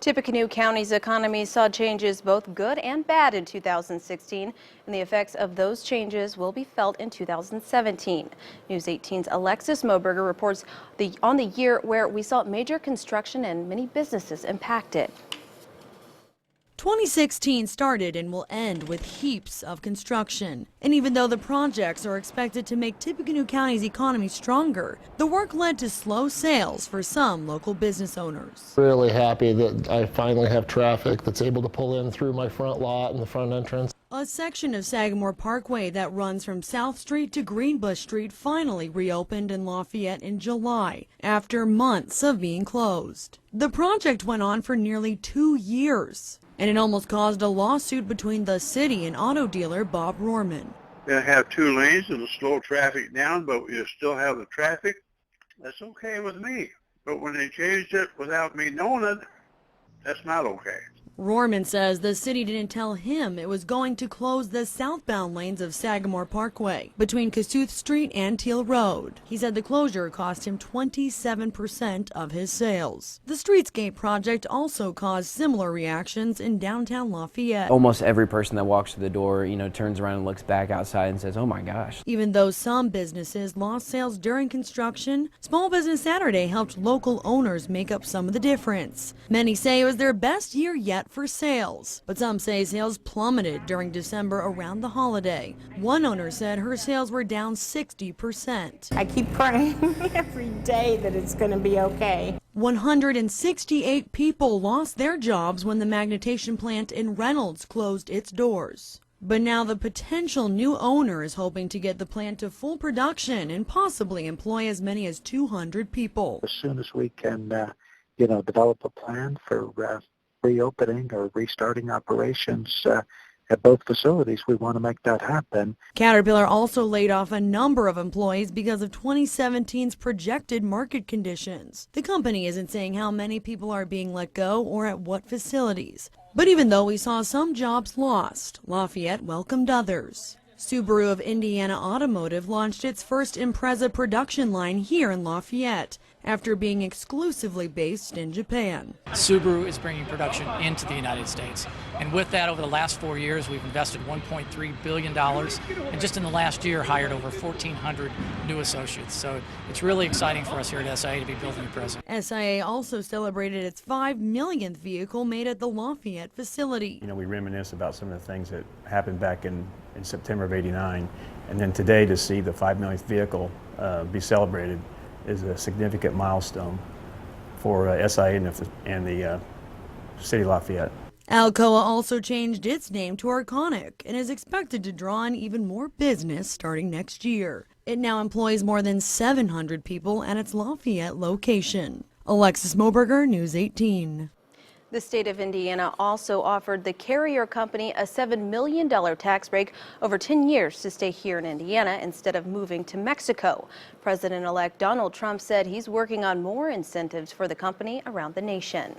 Tippecanoe County's economy saw changes both good and bad in 2016, and the effects of those changes will be felt in 2017. News 18's Alexis Moberger reports on the year where we saw major construction and many businesses impacted. 2016 started and will end with heaps of construction. And even though the projects are expected to make Tippecanoe County's economy stronger, the work led to slow sales for some local business owners. Really happy that I finally have traffic that's able to pull in through my front lot and the front entrance. A section of Sagamore Parkway that runs from South Street to Greenbush Street finally reopened in Lafayette in July after months of being closed. The project went on for nearly 2 years, and it almost caused a lawsuit between the city and auto dealer Bob Rohrman. We're going to have 2 lanes and slow traffic down, but you still have the traffic. That's okay with me. But when they changed it without me knowing it, that's not okay. Rohrman says the city didn't tell him it was going to close the southbound lanes of Sagamore Parkway between Kossuth Street and Teal Road. He said the closure cost him 27% of his sales. The Streetscape project also caused similar reactions in downtown Lafayette. Almost every person that walks through the door, turns around and looks back outside and says, "Oh my gosh." Even though some businesses lost sales during construction, Small Business Saturday helped local owners make up some of the difference. Many say it was their best year yet for sales, but some say sales plummeted during December around the holiday. One owner said her sales were down 60%. I keep praying every day that it's going to be okay. 168 people lost their jobs when the magnetation plant in Reynolds closed its doors. But now the potential new owner is hoping to get the plant to full production and possibly employ as many as 200 people. As soon as we can, develop a plan for reopening or restarting operations at both facilities, we want to make that happen. Caterpillar also laid off a number of employees because of 2017's projected market conditions. The company isn't saying how many people are being let go or at what facilities. But even though we saw some jobs lost, Lafayette welcomed others. Subaru of Indiana Automotive launched its first Impreza production line here in Lafayette after being exclusively based in Japan. Subaru is bringing production into the United States. And with that, over the last 4 years, we've invested $1.3 billion, and just in the last year hired over 1,400 new associates. So it's really exciting for us here at SIA to be building Impreza. SIA also celebrated its 5 millionth vehicle made at the Lafayette facility. We reminisce about some of the things that happened back in September of '89, and then today to see the 5 millionth vehicle be celebrated is a significant milestone for SIA and the city of Lafayette. Alcoa also changed its name to Arconic and is expected to draw in even more business starting next year. It now employs more than 700 people at its Lafayette location. Alexis Moberger, News 18. The state of Indiana also offered the carrier company a $7 million tax break over 10 years to stay here in Indiana instead of moving to Mexico. President-elect Donald Trump said he's working on more incentives for the company around the nation.